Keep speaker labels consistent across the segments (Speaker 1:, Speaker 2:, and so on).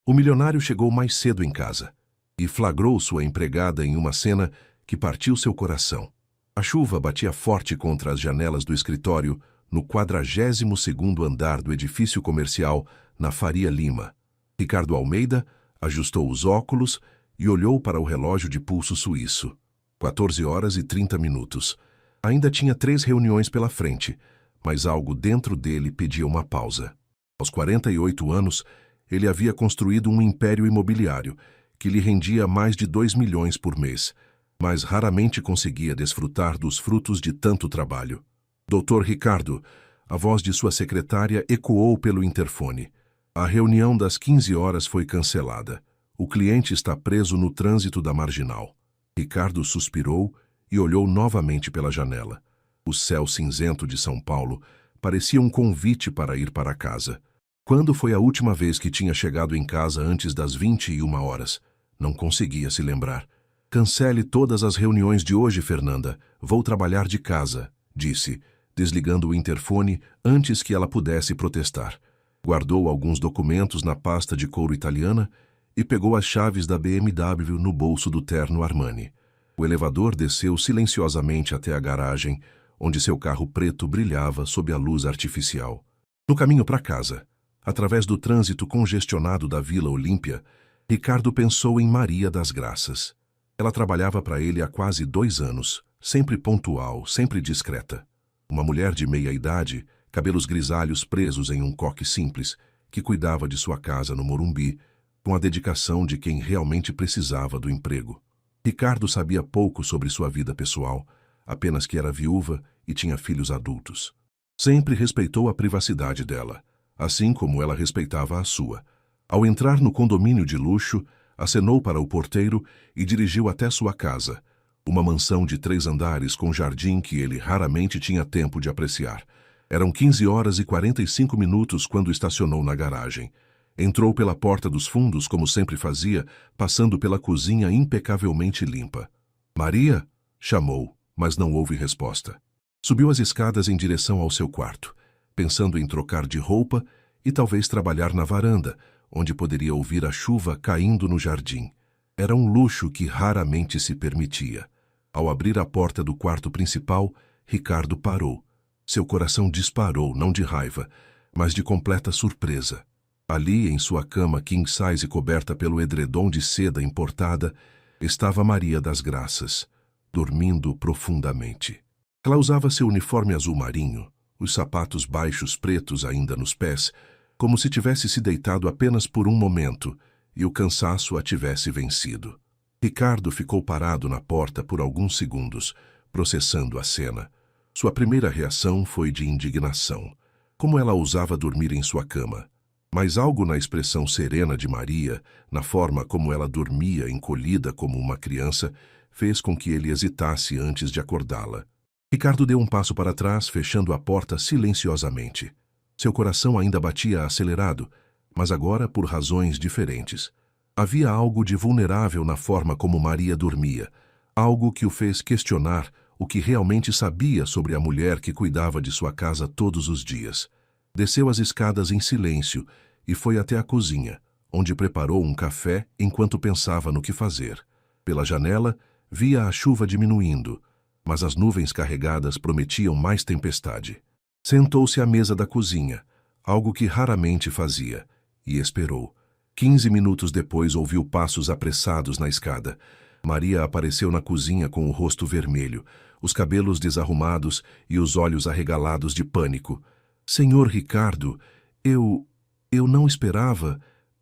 Speaker 1: O milionário chegou mais cedo em casa e flagrou sua empregada em uma cena que partiu seu coração. A chuva batia forte contra as janelas do escritório no 42º andar do edifício comercial na Faria Lima. Ricardo Almeida ajustou os óculos e olhou para o relógio de pulso suíço. 14h30. Ainda tinha 3 reuniões pela frente, mas algo dentro dele pedia uma pausa. Aos 48 anos, ele havia construído um império imobiliário que lhe rendia mais de 2 milhões por mês, mas raramente conseguia desfrutar dos frutos de tanto trabalho. Dr. Ricardo, a voz de sua secretária ecoou pelo interfone. A reunião das 15 horas foi cancelada. O cliente está preso no trânsito da Marginal. Ricardo suspirou e olhou novamente pela janela. O céu cinzento de São Paulo parecia um convite para ir para casa. Quando foi a última vez que tinha chegado em casa antes das 21 horas? Não conseguia se lembrar. Cancele todas as reuniões de hoje, Fernanda. Vou trabalhar de casa, disse, desligando o interfone antes que ela pudesse protestar. Guardou alguns documentos na pasta de couro italiana e pegou as chaves da BMW no bolso do terno Armani. O elevador desceu silenciosamente até a garagem, onde seu carro preto brilhava sob a luz artificial. No caminho para casa, através do trânsito congestionado da Vila Olímpia, Ricardo pensou em Maria das Graças. Ela trabalhava para ele há quase 2 anos, sempre pontual, sempre discreta. Uma mulher de meia-idade, cabelos grisalhos presos em um coque simples, que cuidava de sua casa no Morumbi, com a dedicação de quem realmente precisava do emprego. Ricardo sabia pouco sobre sua vida pessoal, apenas que era viúva e tinha filhos adultos. Sempre respeitou a privacidade dela, assim como ela respeitava a sua. Ao entrar no condomínio de luxo, acenou para o porteiro e dirigiu até sua casa, uma mansão de 3 andares com jardim que ele raramente tinha tempo de apreciar. Eram 15h45 quando estacionou na garagem. Entrou pela porta dos fundos, como sempre fazia, passando pela cozinha impecavelmente limpa. Maria? Chamou, mas não houve resposta. Subiu as escadas em direção ao seu quarto, pensando em trocar de roupa e talvez trabalhar na varanda, onde poderia ouvir a chuva caindo no jardim. Era um luxo que raramente se permitia. Ao abrir a porta do quarto principal, Ricardo parou. Seu coração disparou, não de raiva, mas de completa surpresa. Ali, em sua cama king size coberta pelo edredom de seda importada, estava Maria das Graças, dormindo profundamente. Ela usava seu uniforme azul marinho, os sapatos baixos pretos ainda nos pés, como se tivesse se deitado apenas por um momento e o cansaço a tivesse vencido. Ricardo ficou parado na porta por alguns segundos, processando a cena. Sua primeira reação foi de indignação. Como ela ousava dormir em sua cama? Mas algo na expressão serena de Maria, na forma como ela dormia encolhida como uma criança, fez com que ele hesitasse antes de acordá-la. Ricardo deu um passo para trás, fechando a porta silenciosamente. Seu coração ainda batia acelerado, mas agora por razões diferentes. Havia algo de vulnerável na forma como Maria dormia, algo que o fez questionar o que realmente sabia sobre a mulher que cuidava de sua casa todos os dias. Desceu as escadas em silêncio e foi até a cozinha, onde preparou um café enquanto pensava no que fazer. Pela janela, via a chuva diminuindo, mas as nuvens carregadas prometiam mais tempestade. Sentou-se à mesa da cozinha, algo que raramente fazia, e esperou. 15 minutos depois ouviu passos apressados na escada. Maria apareceu na cozinha com o rosto vermelho, os cabelos desarrumados e os olhos arregalados de pânico. Senhor Ricardo, eu não esperava.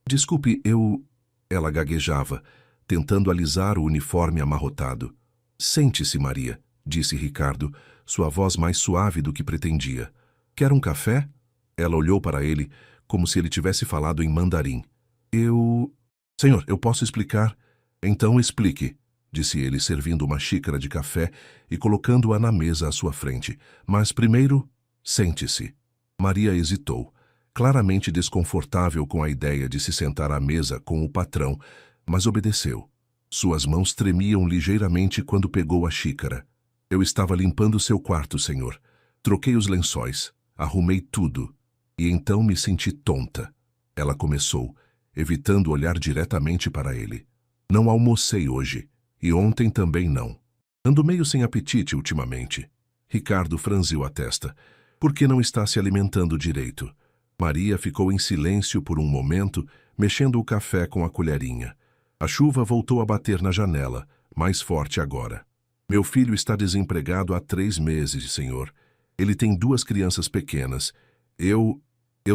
Speaker 1: Desculpe, Ela gaguejava, tentando alisar o uniforme amarrotado. Sente-se, Maria, disse Ricardo, sua voz mais suave do que pretendia. Quer um café? Ela olhou para ele, como se ele tivesse falado em mandarim. Senhor, eu posso explicar? Então explique, disse ele, servindo uma xícara de café e colocando-a na mesa à sua frente. Mas primeiro, sente-se. Maria hesitou, claramente desconfortável com a ideia de se sentar à mesa com o patrão, mas obedeceu. Suas mãos tremiam ligeiramente quando pegou a xícara. Eu estava limpando seu quarto, senhor. Troquei os lençóis, arrumei tudo. E então me senti tonta. Ela começou. evitando olhar diretamente para ele. Não almocei hoje, e ontem também não. Ando meio sem apetite ultimamente. Ricardo franziu a testa. Por que não está se alimentando direito? Maria ficou em silêncio por um momento, mexendo o café com a colherinha. A chuva voltou a bater na janela, mais forte agora. Meu filho está desempregado há 3 meses, senhor. Ele tem 2 crianças pequenas. Eu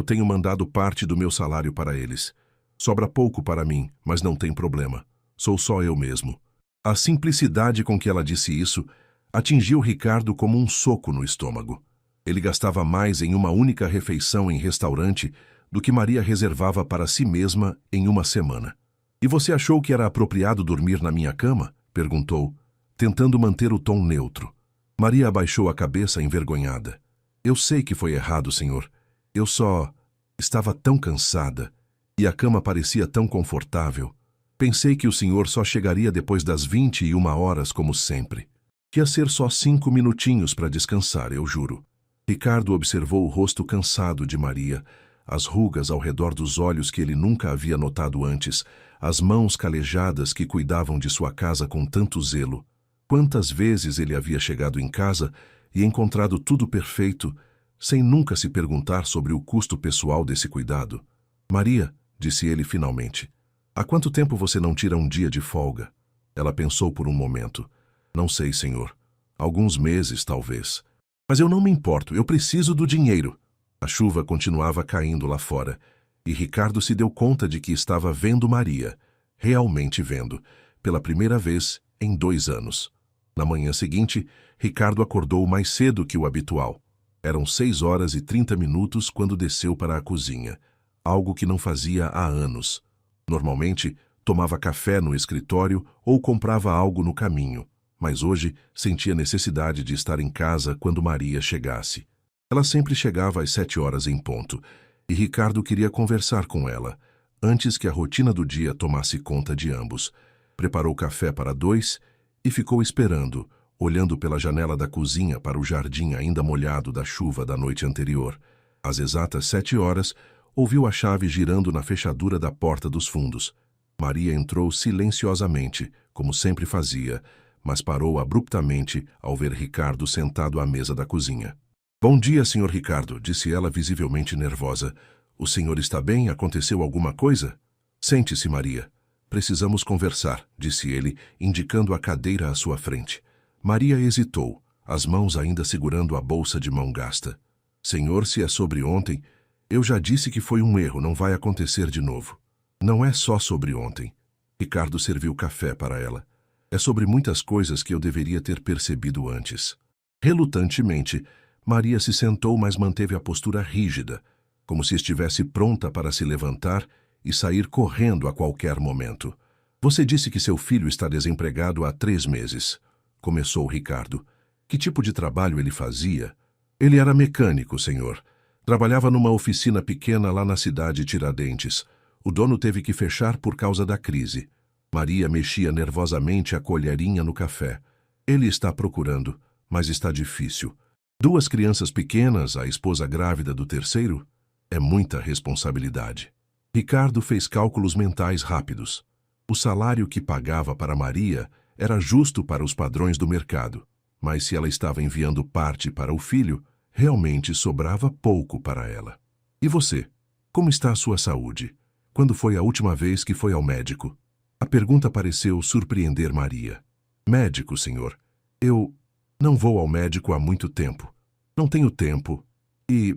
Speaker 1: tenho mandado parte do meu salário para eles. Sobra pouco para mim, mas não tem problema. Sou só eu mesmo. A simplicidade com que ela disse isso atingiu Ricardo como um soco no estômago. Ele gastava mais em uma única refeição em restaurante do que Maria reservava para si mesma em uma semana. E você achou que era apropriado dormir na minha cama? Perguntou, tentando manter o tom neutro. Maria abaixou a cabeça envergonhada. Eu sei que foi errado, senhor. Eu só estava tão cansada e a cama parecia tão confortável. Pensei que o senhor só chegaria depois das 21 horas, como sempre. Ia ser só 5 minutinhos para descansar, eu juro. Ricardo observou o rosto cansado de Maria, as rugas ao redor dos olhos que ele nunca havia notado antes, as mãos calejadas que cuidavam de sua casa com tanto zelo. Quantas vezes ele havia chegado em casa e encontrado tudo perfeito, sem nunca se perguntar sobre o custo pessoal desse cuidado. Maria, disse ele finalmente, há quanto tempo você não tira um dia de folga? Ela pensou por um momento. Não sei, senhor. Alguns meses, talvez. Mas eu não me importo, eu preciso do dinheiro. A chuva continuava caindo lá fora, e Ricardo se deu conta de que estava vendo Maria, realmente vendo, pela primeira vez em 2 anos. Na manhã seguinte, Ricardo acordou mais cedo que o habitual. Eram 6h30 quando desceu para a cozinha, algo que não fazia há anos. Normalmente, tomava café no escritório ou comprava algo no caminho, mas hoje sentia necessidade de estar em casa quando Maria chegasse. Ela sempre chegava às 7h em ponto, e Ricardo queria conversar com ela, antes que a rotina do dia tomasse conta de ambos. Preparou café para 2 e ficou esperando, olhando pela janela da cozinha para o jardim ainda molhado da chuva da noite anterior. Às exatas 7h, ouviu a chave girando na fechadura da porta dos fundos. Maria entrou silenciosamente, como sempre fazia, mas parou abruptamente ao ver Ricardo sentado à mesa da cozinha. Bom dia, senhor Ricardo, disse ela visivelmente nervosa. O senhor está bem? Aconteceu alguma coisa? Sente-se, Maria. Precisamos conversar, disse ele, indicando a cadeira à sua frente. Maria hesitou, as mãos ainda segurando a bolsa de mão gasta. Senhor, se é sobre ontem, eu já disse que foi um erro, não vai acontecer de novo. Não é só sobre ontem. Ricardo serviu café para ela. É sobre muitas coisas que eu deveria ter percebido antes. Relutantemente, Maria se sentou, mas manteve a postura rígida, como se estivesse pronta para se levantar e sair correndo a qualquer momento. Você disse que seu filho está desempregado há 3 meses. Começou Ricardo. Que tipo de trabalho ele fazia? Ele era mecânico, senhor. Trabalhava numa oficina pequena lá na cidade de Tiradentes. O dono teve que fechar por causa da crise. Maria mexia nervosamente a colherinha no café. Ele está procurando, mas está difícil. 2 crianças pequenas, a esposa grávida do terceiro? É muita responsabilidade. Ricardo fez cálculos mentais rápidos. O salário que pagava para Maria era justo para os padrões do mercado, mas se ela estava enviando parte para o filho, realmente sobrava pouco para ela. E você? Como está a sua saúde? Quando foi a última vez que foi ao médico? A pergunta pareceu surpreender Maria. Médico, senhor. Eu não vou ao médico há muito tempo. Não tenho tempo. E,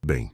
Speaker 1: bem,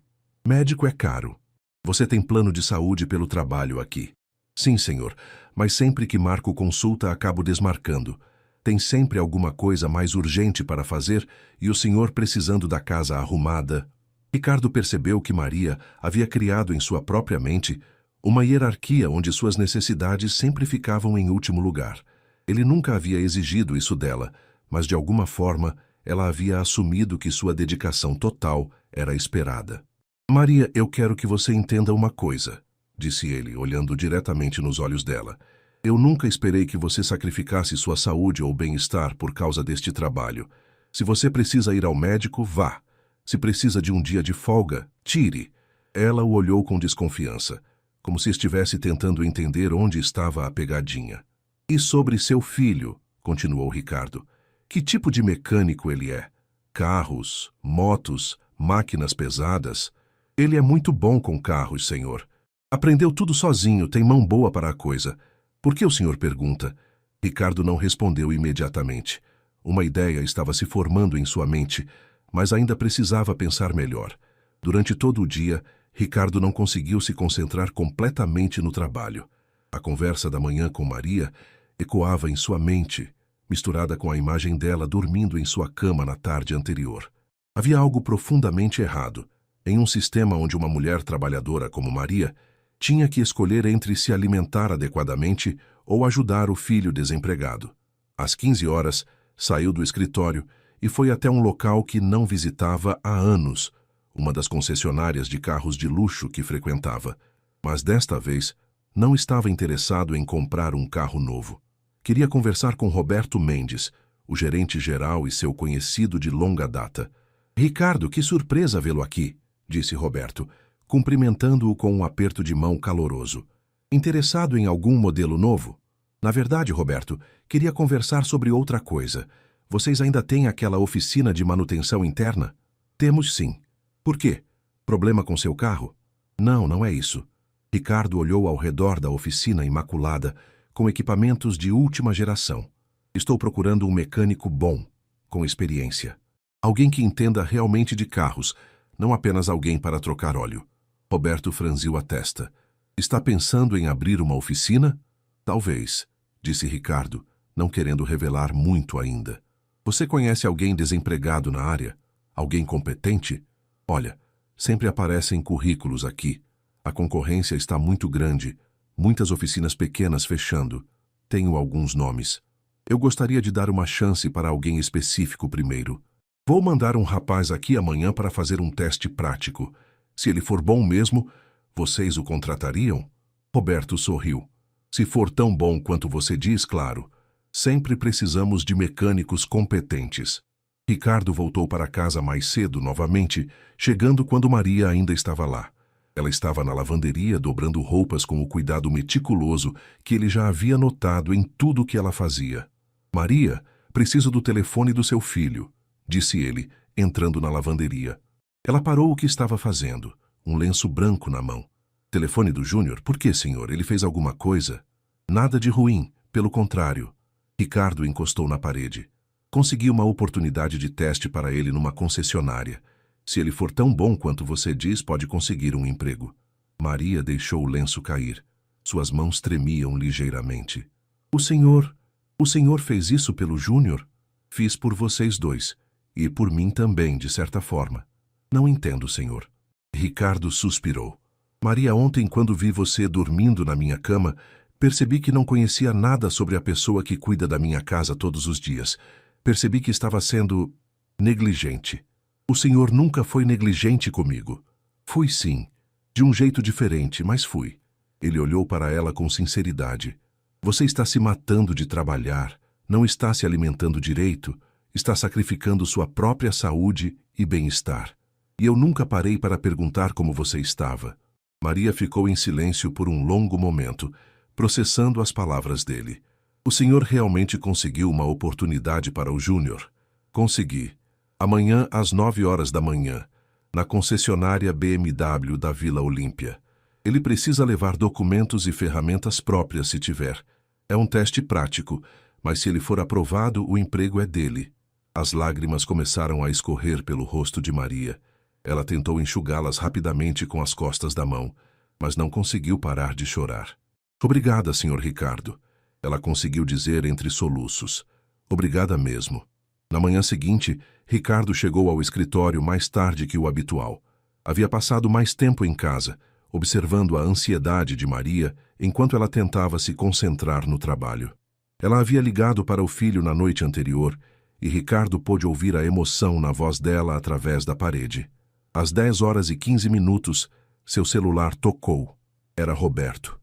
Speaker 1: médico é caro. Você tem plano de saúde pelo trabalho aqui? Sim, senhor, mas sempre que marco consulta acabo desmarcando. Tem sempre alguma coisa mais urgente para fazer e o senhor precisando da casa arrumada. Ricardo percebeu que Maria havia criado em sua própria mente uma hierarquia onde suas necessidades sempre ficavam em último lugar. Ele nunca havia exigido isso dela, mas de alguma forma ela havia assumido que sua dedicação total era esperada. Maria, eu quero que você entenda uma coisa, disse ele, olhando diretamente nos olhos dela. Eu nunca esperei que você sacrificasse sua saúde ou bem-estar por causa deste trabalho. Se você precisa ir ao médico, vá. Se precisa de um dia de folga, tire. Ela o olhou com desconfiança. como se estivesse tentando entender onde estava a pegadinha. E sobre seu filho, continuou Ricardo, que tipo de mecânico ele é? Carros, motos, máquinas pesadas? Ele é muito bom com carros, senhor. Aprendeu tudo sozinho, tem mão boa para a coisa. Por que o senhor pergunta? Ricardo não respondeu imediatamente. Uma ideia estava se formando em sua mente, mas ainda precisava pensar melhor. Durante todo o dia, Ricardo não conseguiu se concentrar completamente no trabalho. A conversa da manhã com Maria ecoava em sua mente, misturada com a imagem dela dormindo em sua cama na tarde anterior. Havia algo profundamente errado. Em um sistema onde uma mulher trabalhadora como Maria tinha que escolher entre se alimentar adequadamente ou ajudar o filho desempregado. Às 15 horas, saiu do escritório e foi até um local que não visitava há anos, uma das concessionárias de carros de luxo que frequentava. Mas desta vez, não estava interessado em comprar um carro novo. Queria conversar com Roberto Mendes, o gerente-geral e seu conhecido de longa data. Ricardo, que surpresa vê-lo aqui, disse Roberto, cumprimentando-o com um aperto de mão caloroso. Interessado em algum modelo novo? Na verdade, Roberto, queria conversar sobre outra coisa. Vocês ainda têm aquela oficina de manutenção interna? Temos sim. Por quê? Problema com seu carro? Não, não é isso. Ricardo olhou ao redor da oficina imaculada, com equipamentos de última geração. Estou procurando um mecânico bom, com experiência. Alguém que entenda realmente de carros, não apenas alguém para trocar óleo. Roberto franziu a testa. Está pensando em abrir uma oficina? Talvez, disse Ricardo, não querendo revelar muito ainda. Você conhece alguém desempregado na área? Alguém competente? Olha, sempre aparecem currículos aqui. A concorrência está muito grande. Muitas oficinas pequenas fechando. Tenho alguns nomes. Eu gostaria de dar uma chance para alguém específico primeiro. Vou mandar um rapaz aqui amanhã para fazer um teste prático. Se ele for bom mesmo, vocês o contratariam? Roberto sorriu. Se for tão bom quanto você diz, claro. Sempre precisamos de mecânicos competentes. Ricardo voltou para casa mais cedo novamente, chegando quando Maria ainda estava lá. Ela estava na lavanderia dobrando roupas com o cuidado meticuloso que ele já havia notado em tudo que ela fazia. Maria, preciso do telefone do seu filho, disse ele, entrando na lavanderia. Ela parou o que estava fazendo, um lenço branco na mão. Telefone do Júnior? Por que, senhor? Ele fez alguma coisa? Nada de ruim, pelo contrário. Ricardo encostou na parede. Consegui uma oportunidade de teste para ele numa concessionária. Se ele for tão bom quanto você diz, pode conseguir um emprego. Maria deixou o lenço cair. Suas mãos tremiam ligeiramente. O senhor fez isso pelo Júnior? Fiz por vocês dois. E por mim também, de certa forma. Não entendo, senhor. Ricardo suspirou. Maria, ontem, quando vi você dormindo na minha cama, percebi que não conhecia nada sobre a pessoa que cuida da minha casa todos os dias. Percebi que estava sendo negligente. O senhor nunca foi negligente comigo. Fui sim, de um jeito diferente, mas fui. Ele olhou para ela com sinceridade. Você está se matando de trabalhar, não está se alimentando direito, está sacrificando sua própria saúde e bem-estar. E eu nunca parei para perguntar como você estava. Maria ficou em silêncio por um longo momento, processando as palavras dele. O senhor realmente conseguiu uma oportunidade para o Júnior? Consegui. Amanhã, às 9 horas da manhã, na concessionária BMW da Vila Olímpia. Ele precisa levar documentos e ferramentas próprias se tiver. É um teste prático, mas se ele for aprovado, o emprego é dele. As lágrimas começaram a escorrer pelo rosto de Maria. Ela tentou enxugá-las rapidamente com as costas da mão, mas não conseguiu parar de chorar. Obrigada, Sr. Ricardo. Ela conseguiu dizer entre soluços. Obrigada mesmo. Na manhã seguinte, Ricardo chegou ao escritório mais tarde que o habitual. Havia passado mais tempo em casa, observando a ansiedade de Maria enquanto ela tentava se concentrar no trabalho. Ela havia ligado para o filho na noite anterior e Ricardo pôde ouvir a emoção na voz dela através da parede. Às 10 horas e 15 minutos, seu celular tocou. Era Roberto.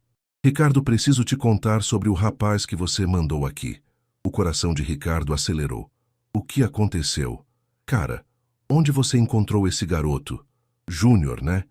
Speaker 1: Ricardo, preciso te contar sobre o rapaz que você mandou aqui. O coração de Ricardo acelerou. O que aconteceu? Cara, onde você encontrou esse garoto? Júnior, né?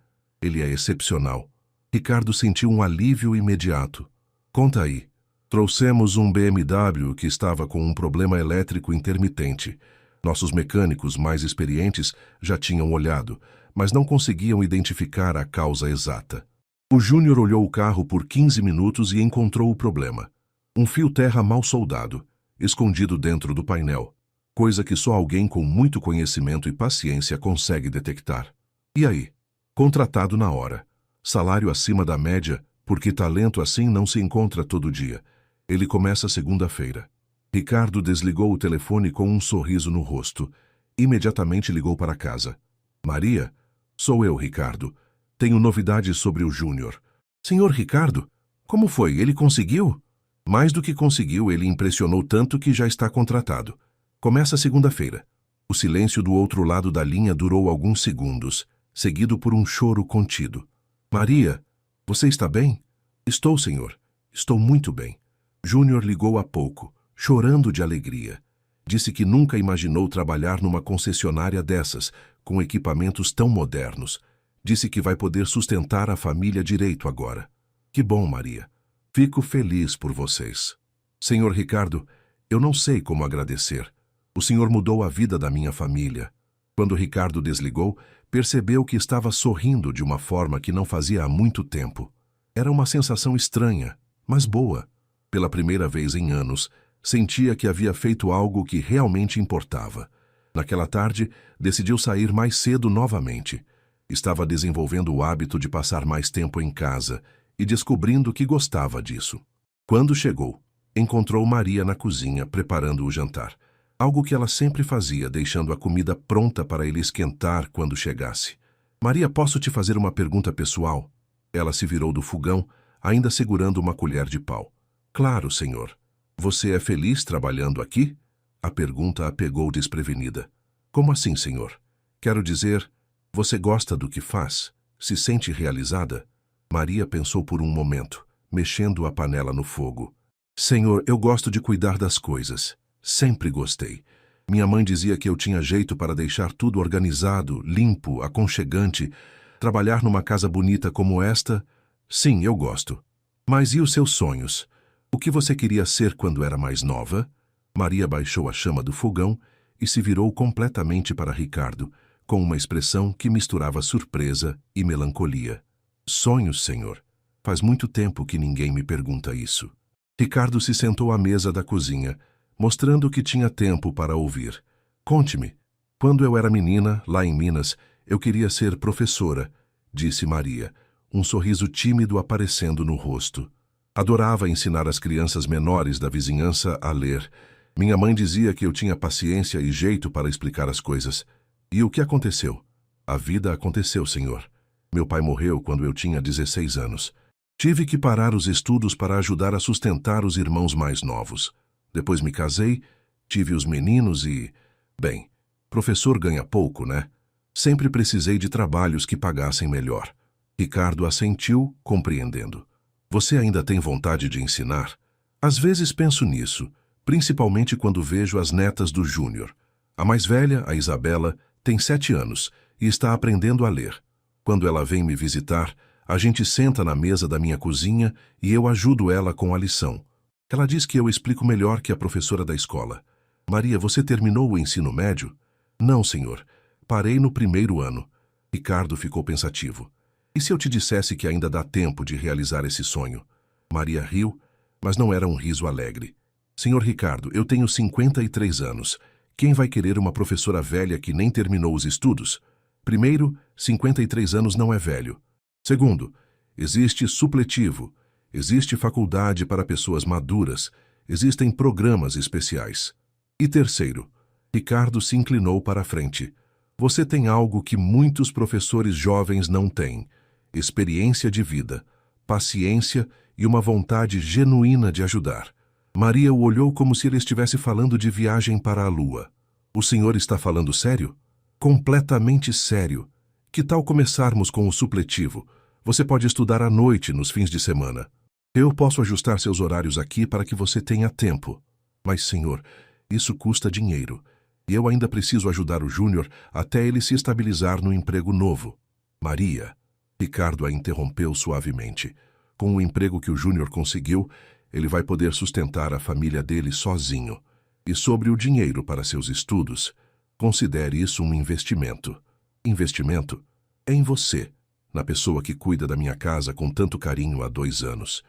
Speaker 1: Ele é excepcional. Ricardo sentiu um alívio imediato. Conta aí. Trouxemos um BMW que estava com um problema elétrico intermitente. Nossos mecânicos mais experientes já tinham olhado, mas não conseguiam identificar a causa exata. O Júnior olhou o carro por 15 minutos e encontrou o problema. Um fio terra mal soldado, escondido dentro do painel, coisa que só alguém com muito conhecimento e paciência consegue detectar. E aí? Contratado na hora. Salário acima da média, porque talento assim não se encontra todo dia. Ele começa segunda-feira. Ricardo desligou o telefone com um sorriso no rosto. Imediatamente ligou para casa. Maria? Sou eu, Ricardo. Tenho novidades sobre o Júnior. Senhor Ricardo? Como foi? Ele conseguiu? Mais do que conseguiu, ele impressionou tanto que já está contratado. Começa segunda-feira. O silêncio do outro lado da linha durou alguns segundos, seguido por um choro contido. Maria, você está bem? Estou, senhor. Estou muito bem. Júnior ligou há pouco, chorando de alegria. Disse que nunca imaginou trabalhar numa concessionária dessas, com equipamentos tão modernos. Disse que vai poder sustentar a família direito agora. Que bom, Maria. Fico feliz por vocês. Senhor Ricardo, eu não sei como agradecer. O senhor mudou a vida da minha família. Quando Ricardo desligou, percebeu que estava sorrindo de uma forma que não fazia há muito tempo. Era uma sensação estranha, mas boa. Pela primeira vez em anos, sentia que havia feito algo que realmente importava. Naquela tarde, decidiu sair mais cedo novamente. Estava desenvolvendo o hábito de passar mais tempo em casa e descobrindo que gostava disso. Quando chegou, encontrou Maria na cozinha preparando o jantar. Algo que ela sempre fazia, deixando a comida pronta para ele esquentar quando chegasse. Maria, posso te fazer uma pergunta pessoal? Ela se virou do fogão, ainda segurando uma colher de pau. Claro, senhor. Você é feliz trabalhando aqui? A pergunta a pegou desprevenida. Como assim, senhor? Quero dizer, você gosta do que faz? Se sente realizada? Maria pensou por um momento, mexendo a panela no fogo. Senhor, eu gosto de cuidar das coisas. Sempre gostei. Minha mãe dizia que eu tinha jeito para deixar tudo organizado, limpo, aconchegante. Trabalhar numa casa bonita como esta? Sim, eu gosto. Mas e os seus sonhos? O que você queria ser quando era mais nova? Maria baixou a chama do fogão e se virou completamente para Ricardo, com uma expressão que misturava surpresa e melancolia. Sonhos, senhor. Faz muito tempo que ninguém me pergunta isso. Ricardo se sentou à mesa da cozinha, mostrando que tinha tempo para ouvir. Conte-me. Quando eu era menina, lá em Minas, eu queria ser professora, disse Maria, um sorriso tímido aparecendo no rosto. Adorava ensinar as crianças menores da vizinhança a ler. Minha mãe dizia que eu tinha paciência e jeito para explicar as coisas. E o que aconteceu? A vida aconteceu, senhor. Meu pai morreu quando eu tinha 16 anos. Tive que parar os estudos para ajudar a sustentar os irmãos mais novos. Depois me casei, tive os meninos e... Bem, professor ganha pouco, né? Sempre precisei de trabalhos que pagassem melhor. Ricardo assentiu, compreendendo. Você ainda tem vontade de ensinar? Às vezes penso nisso, principalmente quando vejo as netas do Júnior. A mais velha, a Isabela, tem 7 anos e está aprendendo a ler. Quando ela vem me visitar, a gente senta na mesa da minha cozinha e eu ajudo ela com a lição. Ela diz que eu explico melhor que a professora da escola. Maria, você terminou o ensino médio? Não, senhor. Parei no 1º ano. Ricardo ficou pensativo. E se eu te dissesse que ainda dá tempo de realizar esse sonho? Maria riu, mas não era um riso alegre. Senhor Ricardo, eu tenho 53 anos. Quem vai querer uma professora velha que nem terminou os estudos? Primeiro, 53 anos não é velho. Segundo, existe supletivo. Existe faculdade para pessoas maduras. Existem programas especiais. E terceiro, Ricardo se inclinou para a frente. Você tem algo que muitos professores jovens não têm. Experiência de vida, paciência e uma vontade genuína de ajudar. Maria o olhou como se ele estivesse falando de viagem para a lua. O senhor está falando sério? Completamente sério. Que tal começarmos com o supletivo? Você pode estudar à noite, nos fins de semana. Eu posso ajustar seus horários aqui para que você tenha tempo. Mas, senhor, isso custa dinheiro. E eu ainda preciso ajudar o Júnior até ele se estabilizar no emprego novo. Maria, Ricardo a interrompeu suavemente. Com o emprego que o Júnior conseguiu, ele vai poder sustentar a família dele sozinho. E sobre o dinheiro para seus estudos, considere isso um investimento. Investimento é em você, na pessoa que cuida da minha casa com tanto carinho há 2 anos.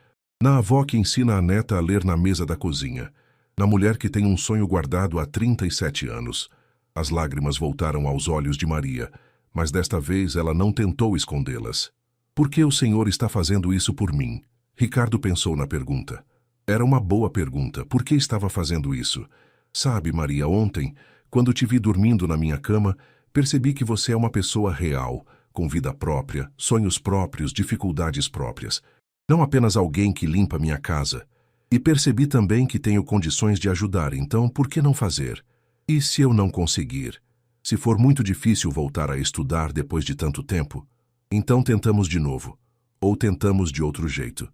Speaker 1: Na avó que ensina a neta a ler na mesa da cozinha. Na mulher que tem um sonho guardado há 37 anos. As lágrimas voltaram aos olhos de Maria, mas desta vez ela não tentou escondê-las. Por que o Senhor está fazendo isso por mim? Ricardo pensou na pergunta. Era uma boa pergunta. Por que estava fazendo isso? Sabe, Maria, ontem, quando te vi dormindo na minha cama, percebi que você é uma pessoa real, com vida própria, sonhos próprios, dificuldades próprias. Não apenas alguém que limpa minha casa. E percebi também que tenho condições de ajudar, então por que não fazer? E se eu não conseguir? Se for muito difícil voltar a estudar depois de tanto tempo, então tentamos de novo. Ou tentamos de outro jeito.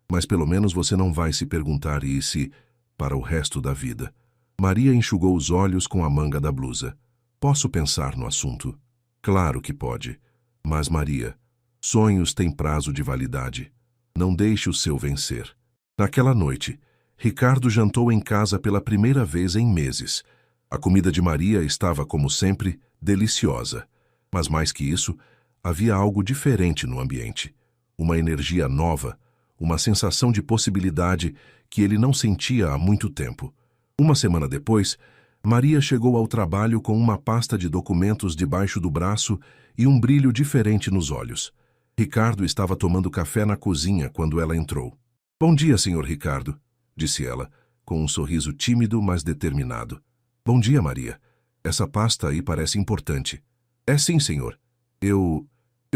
Speaker 1: Mas pelo menos você não vai se perguntar e se para o resto da vida. Maria enxugou os olhos com a manga da blusa. Posso pensar no assunto? Claro que pode. Mas, Maria, sonhos têm prazo de validade. Não deixe o seu vencer. Naquela noite, Ricardo jantou em casa pela primeira vez em meses. A comida de Maria estava, como sempre, deliciosa. Mas mais que isso, havia algo diferente no ambiente. Uma energia nova, uma sensação de possibilidade que ele não sentia há muito tempo. Uma semana depois, Maria chegou ao trabalho com uma pasta de documentos debaixo do braço e um brilho diferente nos olhos. Ricardo estava tomando café na cozinha quando ela entrou. Bom dia, senhor Ricardo, disse ela, com um sorriso tímido, mas determinado. Bom dia, Maria. Essa pasta aí parece importante. É sim, senhor. Eu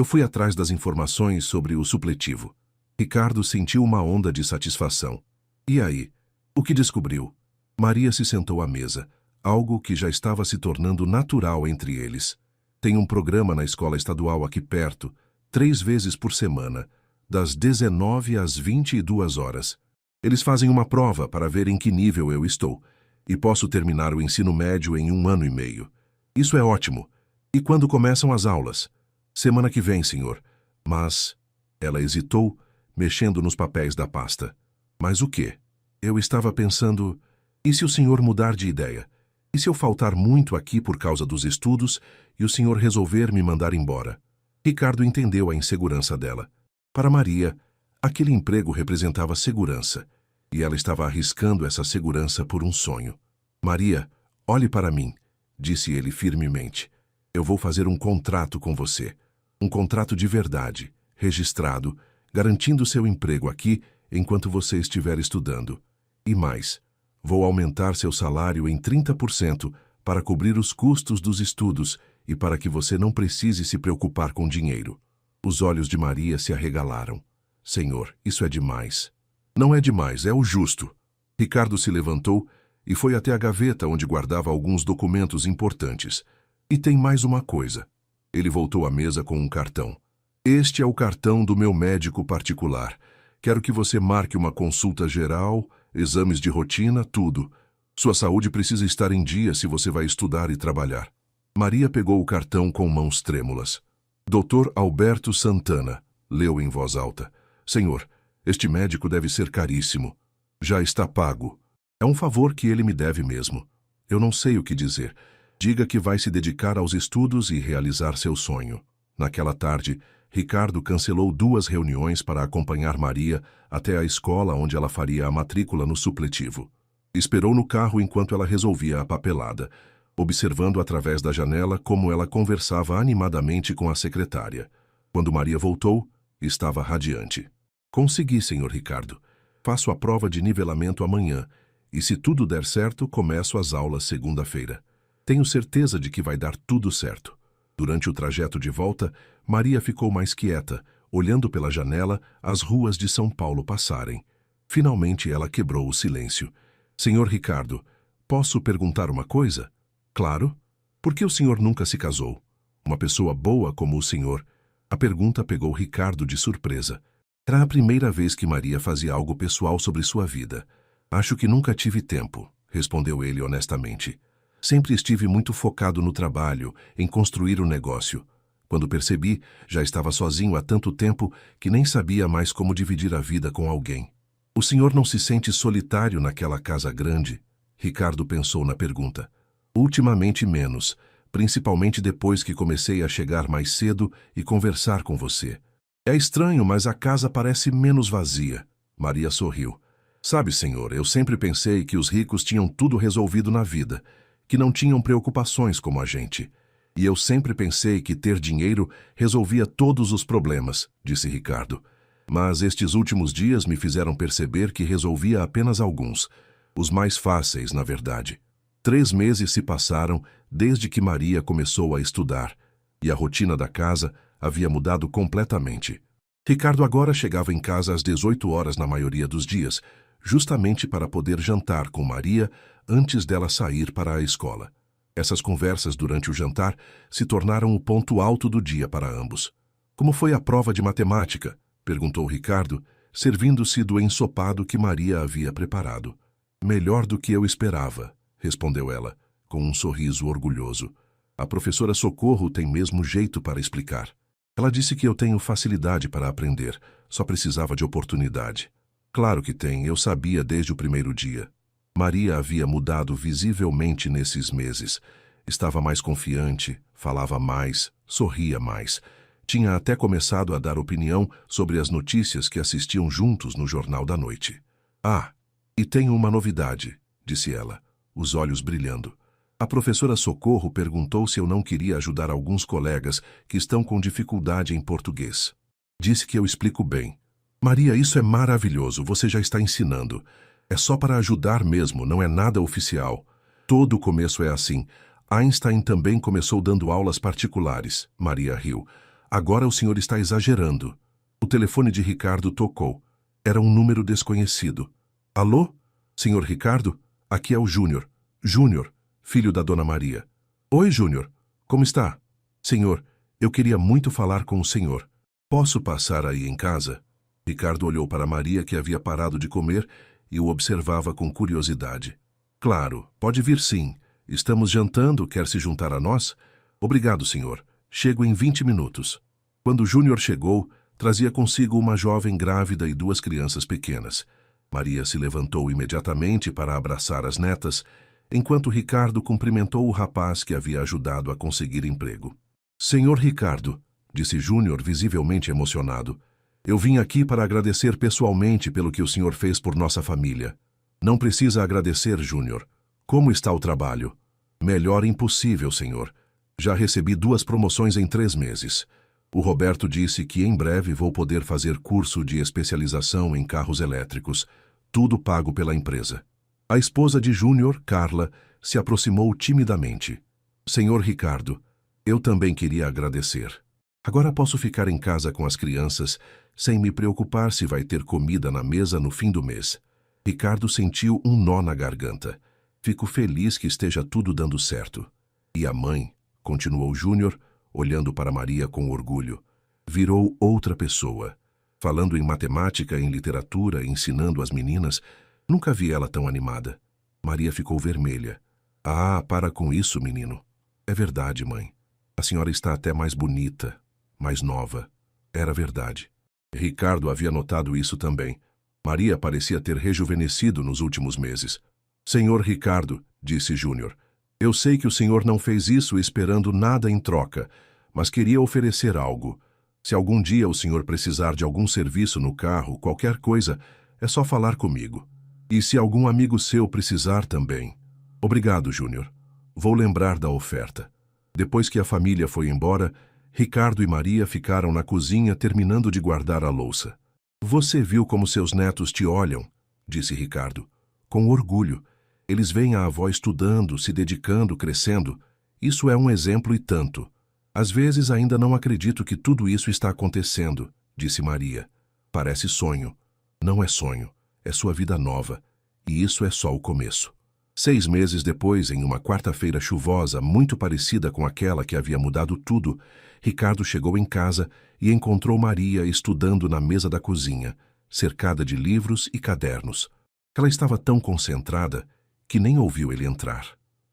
Speaker 1: fui atrás das informações sobre o supletivo. Ricardo sentiu uma onda de satisfação. E aí? O que descobriu? Maria se sentou à mesa, algo que já estava se tornando natural entre eles. Tem um programa na escola estadual aqui perto, 3 vezes por semana, das 19 às 22 horas. Eles fazem uma prova para ver em que nível eu estou, e posso terminar o ensino médio em 1 ano e meio. Isso é ótimo. E quando começam as aulas? Semana que vem, senhor. Mas... Ela hesitou, mexendo nos papéis da pasta. Mas o quê? Eu estava pensando... E se o senhor mudar de ideia? E se eu faltar muito aqui por causa dos estudos e o senhor resolver me mandar embora? Ricardo entendeu a insegurança dela. Para Maria, aquele emprego representava segurança, e ela estava arriscando essa segurança por um sonho. Maria, olhe para mim, disse ele firmemente. Eu vou fazer um contrato com você. Um contrato de verdade, registrado, garantindo seu emprego aqui enquanto você estiver estudando. E mais, vou aumentar seu salário em 30% para cobrir os custos dos estudos e para que você não precise se preocupar com dinheiro. Os olhos de Maria se arregalaram. Senhor, isso é demais. Não é demais, é o justo. Ricardo se levantou e foi até a gaveta onde guardava alguns documentos importantes. E tem mais uma coisa. Ele voltou à mesa com um cartão. Este é o cartão do meu médico particular. Quero que você marque uma consulta geral, exames de rotina, tudo. Sua saúde precisa estar em dia se você vai estudar e trabalhar. Maria pegou o cartão com mãos trêmulas. Dr. Alberto Santana, leu em voz alta. Senhor, este médico deve ser caríssimo. Já está pago. É um favor que ele me deve mesmo. Eu não sei o que dizer. Diga que vai se dedicar aos estudos e realizar seu sonho. Naquela tarde, Ricardo cancelou 2 reuniões para acompanhar Maria até a escola onde ela faria a matrícula no supletivo. Esperou no carro enquanto ela resolvia a papelada, observando através da janela como ela conversava animadamente com a secretária. Quando Maria voltou, estava radiante. Consegui, senhor Ricardo. Faço a prova de nivelamento amanhã, e se tudo der certo, começo as aulas segunda-feira. Tenho certeza de que vai dar tudo certo. Durante o trajeto de volta, Maria ficou mais quieta, olhando pela janela as ruas de São Paulo passarem. Finalmente ela quebrou o silêncio. Senhor Ricardo, posso perguntar uma coisa? Claro. Por que o senhor nunca se casou? Uma pessoa boa como o senhor. A pergunta pegou Ricardo de surpresa. Era a primeira vez que Maria fazia algo pessoal sobre sua vida. Acho que nunca tive tempo, respondeu ele honestamente. Sempre estive muito focado no trabalho, em construir um negócio. Quando percebi, já estava sozinho há tanto tempo que nem sabia mais como dividir a vida com alguém. O senhor não se sente solitário naquela casa grande? Ricardo pensou na pergunta. Ultimamente menos, principalmente depois que comecei a chegar mais cedo e conversar com você. É estranho, mas a casa parece menos vazia. Maria sorriu. Sabe, senhor, eu sempre pensei que os ricos tinham tudo resolvido na vida, que não tinham preocupações como a gente. E eu sempre pensei que ter dinheiro resolvia todos os problemas, disse Ricardo. Mas estes últimos dias me fizeram perceber que resolvia apenas alguns, os mais fáceis, na verdade. 3 meses se passaram desde que Maria começou a estudar, e a rotina da casa havia mudado completamente. Ricardo agora chegava em casa às 18 horas na maioria dos dias, justamente para poder jantar com Maria antes dela sair para a escola. Essas conversas durante o jantar se tornaram o ponto alto do dia para ambos. Como foi a prova de matemática? Perguntou Ricardo, servindo-se do ensopado que Maria havia preparado. Melhor do que eu esperava, respondeu ela, com um sorriso orgulhoso. A professora Socorro tem mesmo jeito para explicar. Ela disse que eu tenho facilidade para aprender, só precisava de oportunidade. Claro que tem, eu sabia desde o primeiro dia. Maria havia mudado visivelmente nesses meses. Estava mais confiante, falava mais, sorria mais. Tinha até começado a dar opinião sobre as notícias que assistiam juntos no Jornal da Noite. Ah, e tenho uma novidade, disse ela, os olhos brilhando. A professora Socorro perguntou se eu não queria ajudar alguns colegas que estão com dificuldade em português. Disse que eu explico bem. Maria, isso é maravilhoso, você já está ensinando. É só para ajudar mesmo, não é nada oficial. Todo começo é assim. Einstein também começou dando aulas particulares. Maria riu. Agora o senhor está exagerando. O telefone de Ricardo tocou. Era um número desconhecido. Alô? Senhor Ricardo? Aqui é o Júnior. Júnior, filho da dona Maria. Oi, Júnior. Como está? Senhor, eu queria muito falar com o senhor. Posso passar aí em casa? Ricardo olhou para Maria, que havia parado de comer, e o observava com curiosidade. Claro, pode vir sim. Estamos jantando, quer se juntar a nós? Obrigado, senhor. Chego em 20 minutos. Quando Júnior chegou, trazia consigo uma jovem grávida e 2 crianças pequenas. Maria se levantou imediatamente para abraçar as netas, enquanto Ricardo cumprimentou o rapaz que havia ajudado a conseguir emprego. Senhor Ricardo, disse Júnior visivelmente emocionado, eu vim aqui para agradecer pessoalmente pelo que o senhor fez por nossa família. Não precisa agradecer, Júnior. Como está o trabalho? Melhor impossível, senhor. Já recebi 2 promoções em 3 meses. O Roberto disse que em breve vou poder fazer curso de especialização em carros elétricos, tudo pago pela empresa. A esposa de Júnior, Carla, se aproximou timidamente. Senhor Ricardo, eu também queria agradecer. Agora posso ficar em casa com as crianças, sem me preocupar se vai ter comida na mesa no fim do mês. Ricardo sentiu um nó na garganta. Fico feliz que esteja tudo dando certo. E a mãe, continuou Júnior, olhando para Maria com orgulho, virou outra pessoa. Falando em matemática, em literatura, ensinando as meninas, nunca vi ela tão animada. Maria ficou vermelha. Ah, para com isso, menino. É verdade, mãe. A senhora está até mais bonita, mais nova. Era verdade. Ricardo havia notado isso também. Maria parecia ter rejuvenescido nos últimos meses. Senhor Ricardo, disse Júnior, eu sei que o senhor não fez isso esperando nada em troca, mas queria oferecer algo. Se algum dia o senhor precisar de algum serviço no carro, qualquer coisa, é só falar comigo. E se algum amigo seu precisar também. Obrigado, Júnior. Vou lembrar da oferta. Depois que a família foi embora, Ricardo e Maria ficaram na cozinha terminando de guardar a louça. Você viu como seus netos te olham? Disse Ricardo. Com orgulho. Eles veem a avó estudando, se dedicando, crescendo. Isso é um exemplo e tanto. Às vezes ainda não acredito que tudo isso está acontecendo, disse Maria. Parece sonho. Não é sonho. É sua vida nova. E isso é só o começo. 6 meses depois, em uma quarta-feira chuvosa, muito parecida com aquela que havia mudado tudo, Ricardo chegou em casa e encontrou Maria estudando na mesa da cozinha, cercada de livros e cadernos. Ela estava tão concentrada que nem ouviu ele entrar.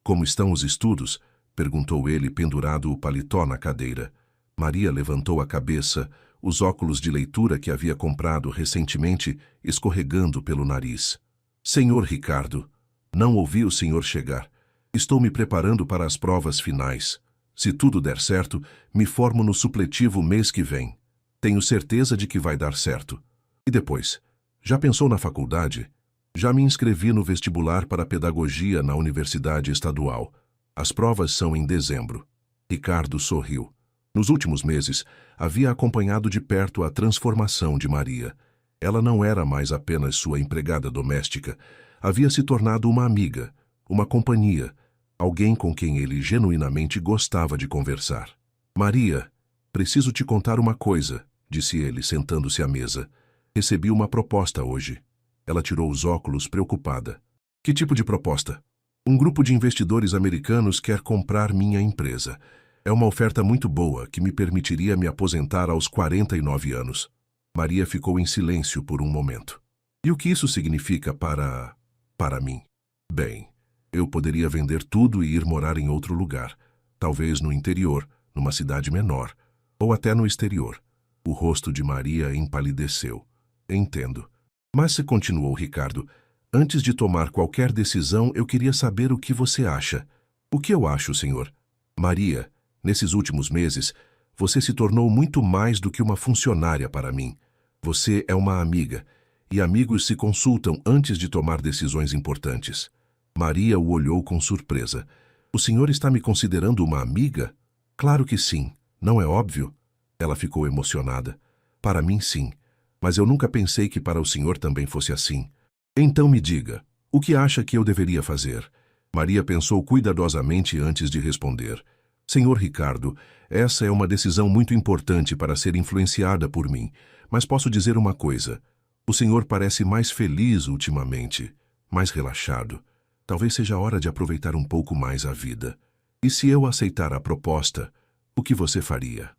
Speaker 1: Como estão os estudos? Perguntou ele, pendurado o paletó na cadeira. Maria levantou a cabeça, os óculos de leitura que havia comprado recentemente escorregando pelo nariz. Senhor Ricardo, não ouvi o senhor chegar. Estou me preparando para as provas finais. Se tudo der certo, me formo no supletivo mês que vem. Tenho certeza de que vai dar certo. E depois? Já pensou na faculdade? Já me inscrevi no vestibular para pedagogia na Universidade Estadual. As provas são em dezembro. Ricardo sorriu. Nos últimos meses, havia acompanhado de perto a transformação de Maria. Ela não era mais apenas sua empregada doméstica, havia se tornado uma amiga, uma companhia, alguém com quem ele genuinamente gostava de conversar. Maria, preciso te contar uma coisa, disse ele, sentando-se à mesa. Recebi uma proposta hoje. Ela tirou os óculos, preocupada. Que tipo de proposta? Um grupo de investidores americanos quer comprar minha empresa. É uma oferta muito boa que me permitiria me aposentar aos 49 anos. Maria ficou em silêncio por um momento. E o que isso significa para mim? Bem, eu poderia vender tudo e ir morar em outro lugar. Talvez no interior, numa cidade menor. Ou até no exterior. O rosto de Maria empalideceu. Entendo. Mas, continuou Ricardo, antes de tomar qualquer decisão, eu queria saber o que você acha. O que eu acho, senhor? Maria, nesses últimos meses, você se tornou muito mais do que uma funcionária para mim. Você é uma amiga, e amigos se consultam antes de tomar decisões importantes. Maria o olhou com surpresa. O senhor está me considerando uma amiga? Claro que sim, não é óbvio? Ela ficou emocionada. Para mim, sim, mas eu nunca pensei que para o senhor também fosse assim. Então me diga, o que acha que eu deveria fazer? Maria pensou cuidadosamente antes de responder. Senhor Ricardo, essa é uma decisão muito importante para ser influenciada por mim, mas posso dizer uma coisa. O senhor parece mais feliz ultimamente, mais relaxado. Talvez seja a hora de aproveitar um pouco mais a vida. E se eu aceitar a proposta, o que você faria?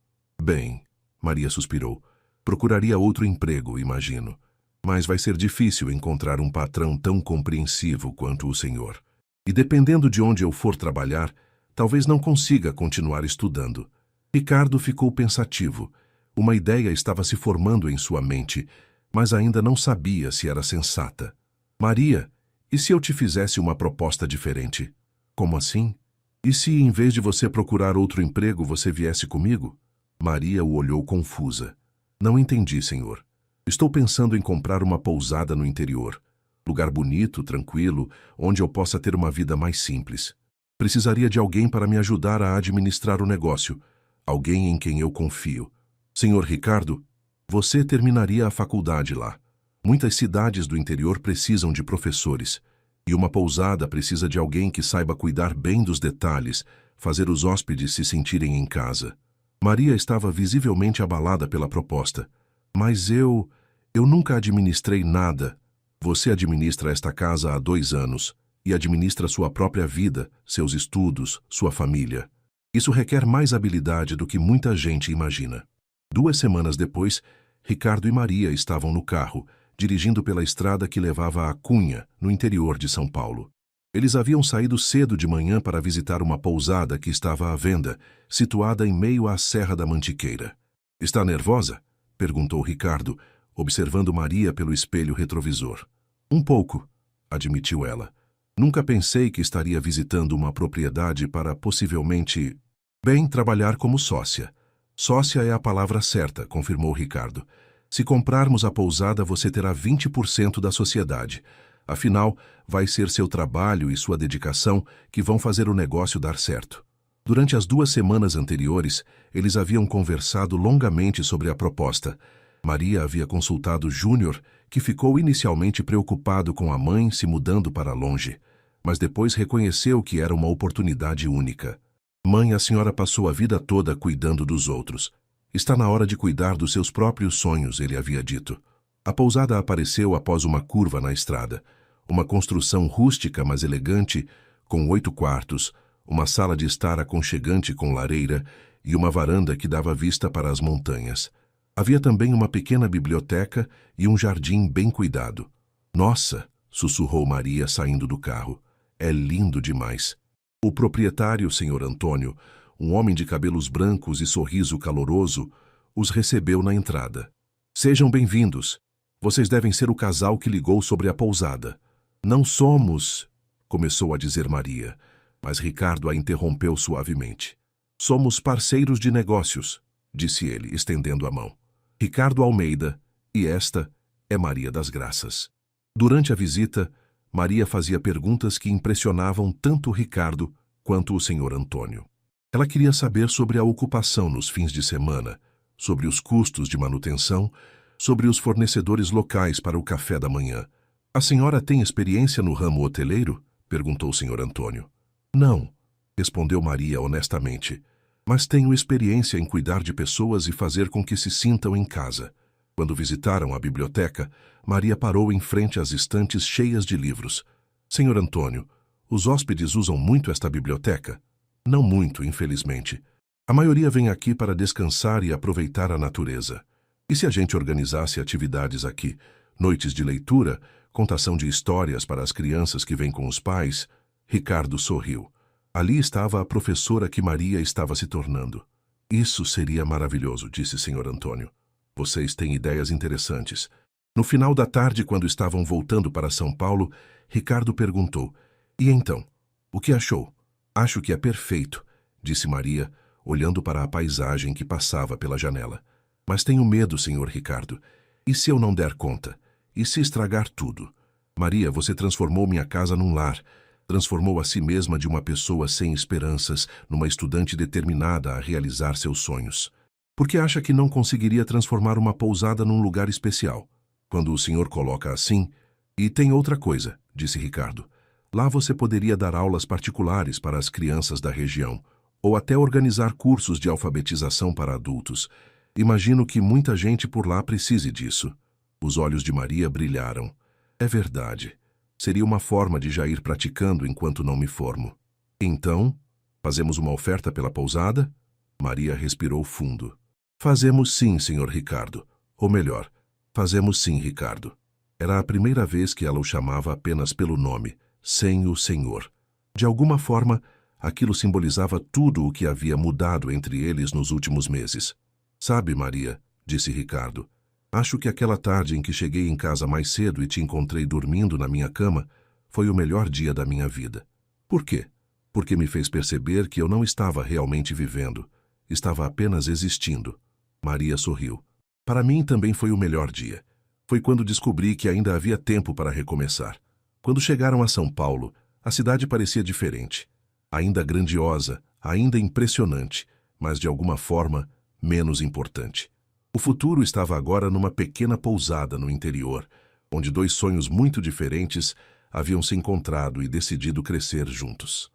Speaker 1: Bem, Maria suspirou. Procuraria outro emprego, imagino. Mas vai ser difícil encontrar um patrão tão compreensivo quanto o senhor. E dependendo de onde eu for trabalhar, talvez não consiga continuar estudando. Ricardo ficou pensativo. Uma ideia estava se formando em sua mente, mas ainda não sabia se era sensata. Maria, e se eu te fizesse uma proposta diferente? Como assim? E se, em vez de você procurar outro emprego, você viesse comigo? Maria o olhou confusa. Não entendi, senhor. Estou pensando em comprar uma pousada no interior. Lugar bonito, tranquilo, onde eu possa ter uma vida mais simples. Precisaria de alguém para me ajudar a administrar o negócio. Alguém em quem eu confio. Senhor Ricardo, você terminaria a faculdade lá. Muitas cidades do interior precisam de professores. E uma pousada precisa de alguém que saiba cuidar bem dos detalhes, fazer os hóspedes se sentirem em casa. Maria estava visivelmente abalada pela proposta. Mas eu nunca administrei nada. Você administra esta casa há 2 anos e administra sua própria vida, seus estudos, sua família. Isso requer mais habilidade do que muita gente imagina. 2 semanas depois, Ricardo e Maria estavam no carro, dirigindo pela estrada que levava a Cunha, no interior de São Paulo. Eles haviam saído cedo de manhã para visitar uma pousada que estava à venda, situada em meio à Serra da Mantiqueira. Está nervosa? Perguntou Ricardo, observando Maria pelo espelho retrovisor. Um pouco, admitiu ela. Nunca pensei que estaria visitando uma propriedade para possivelmente, trabalhar como sócia. Sócia é a palavra certa, confirmou Ricardo. Se comprarmos a pousada, você terá 20% da sociedade. Afinal, vai ser seu trabalho e sua dedicação que vão fazer o negócio dar certo. Durante as 2 semanas anteriores, eles haviam conversado longamente sobre a proposta. Maria havia consultado Júnior, que ficou inicialmente preocupado com a mãe se mudando para longe, mas depois reconheceu que era uma oportunidade única. Mãe, a senhora passou a vida toda cuidando dos outros. Está na hora de cuidar dos seus próprios sonhos, ele havia dito. A pousada apareceu após uma curva na estrada. Uma construção rústica, mas elegante, com 8 quartos, uma sala de estar aconchegante com lareira e uma varanda que dava vista para as montanhas. Havia também uma pequena biblioteca e um jardim bem cuidado. Nossa, sussurrou Maria saindo do carro. É lindo demais. O proprietário, Sr. Antônio, um homem de cabelos brancos e sorriso caloroso, os recebeu na entrada. Sejam bem-vindos. Vocês devem ser o casal que ligou sobre a pousada. Não somos, começou a dizer Maria, mas Ricardo a interrompeu suavemente. Somos parceiros de negócios, disse ele, estendendo a mão. Ricardo Almeida, e esta é Maria das Graças. Durante a visita, Maria fazia perguntas que impressionavam tanto Ricardo quanto o senhor Antônio. Ela queria saber sobre a ocupação nos fins de semana, sobre os custos de manutenção, sobre os fornecedores locais para o café da manhã. A senhora tem experiência no ramo hoteleiro? Perguntou o senhor Antônio. Não, respondeu Maria honestamente, mas tenho experiência em cuidar de pessoas e fazer com que se sintam em casa. Quando visitaram a biblioteca, Maria parou em frente às estantes cheias de livros. Senhor Antônio, os hóspedes usam muito esta biblioteca? Não muito, infelizmente. A maioria vem aqui para descansar e aproveitar a natureza. E se a gente organizasse atividades aqui? Noites de leitura, contação de histórias para as crianças que vêm com os pais? Ricardo sorriu. Ali estava a professora que Maria estava se tornando. Isso seria maravilhoso, disse Sr. Antônio. Vocês têm ideias interessantes. No final da tarde, quando estavam voltando para São Paulo, Ricardo perguntou, e então, o que achou? Acho que é perfeito, disse Maria, olhando para a paisagem que passava pela janela. Mas tenho medo, Sr. Ricardo. E se eu não der conta? E se estragar tudo? Maria, você transformou minha casa num lar. Transformou a si mesma de uma pessoa sem esperanças numa estudante determinada a realizar seus sonhos. Por que acha que não conseguiria transformar uma pousada num lugar especial? Quando o senhor coloca assim... E tem outra coisa, disse Ricardo. Lá você poderia dar aulas particulares para as crianças da região, ou até organizar cursos de alfabetização para adultos. Imagino que muita gente por lá precise disso. Os olhos de Maria brilharam. É verdade. Seria uma forma de já ir praticando enquanto não me formo. Então, fazemos uma oferta pela pousada? Maria respirou fundo. Fazemos sim, Sr. Ricardo. Ou melhor, fazemos sim, Ricardo. Era a primeira vez que ela o chamava apenas pelo nome, sem o senhor. De alguma forma, aquilo simbolizava tudo o que havia mudado entre eles nos últimos meses. Sabe, Maria, disse Ricardo, acho que aquela tarde em que cheguei em casa mais cedo e te encontrei dormindo na minha cama foi o melhor dia da minha vida. Por quê? Porque me fez perceber que eu não estava realmente vivendo, estava apenas existindo. Maria sorriu. Para mim também foi o melhor dia. Foi quando descobri que ainda havia tempo para recomeçar. Quando chegaram a São Paulo, a cidade parecia diferente. Ainda grandiosa, ainda impressionante, mas de alguma forma menos importante. O futuro estava agora numa pequena pousada no interior, onde dois sonhos muito diferentes haviam se encontrado e decidido crescer juntos.